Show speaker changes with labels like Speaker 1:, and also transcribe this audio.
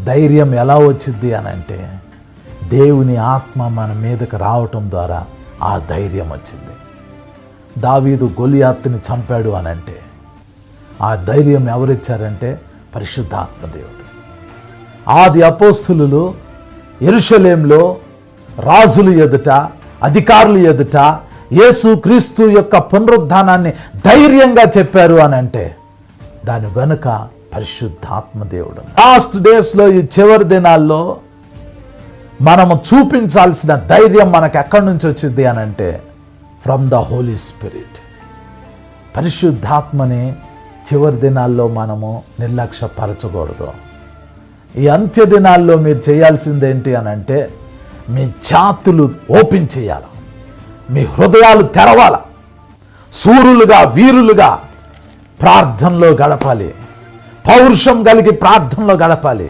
Speaker 1: ధైర్యం ఎలా వచ్చింది అని అంటే దేవుని ఆత్మ మన మీదకి రావటం ద్వారా ఆ ధైర్యం వచ్చింది. దావీదు గొలియాతుని చంపాడు అని అంటే ఆ ధైర్యం ఎవరిచ్చారంటే పరిశుద్ధాత్మ దేవుడు. ఆది అపోస్తులు యెరూషలేంలో రాజులు ఎదుట, అధికారులు ఎదుట యేసు క్రీస్తు యొక్క పునరుద్ధానాన్ని ధైర్యంగా చెప్పారు అని అంటే దాని వెనుక పరిశుద్ధాత్మ దేవుడు. లాస్ట్ డేస్లో, ఈ చివరి దినాల్లో మనము చూపించాల్సిన ధైర్యం మనకు ఎక్కడి నుంచి వచ్చింది అని అంటే ఫ్రమ్ ద హోలీ స్పిరిట్. పరిశుద్ధాత్మని చివరి దినాల్లో మనము నిర్లక్ష్యపరచకూడదు. ఈ అంత్య దినాల్లో మీరు చేయాల్సింది ఏంటి అని అంటే మీ ఛాతులు ఓపెన్ చేయాలి, మీ హృదయాలు తెరవాల, శూరులుగా వీరులుగా ప్రార్థనలో గడపాలి, పౌరుషం కలిగి ప్రార్థనలో గడపాలి.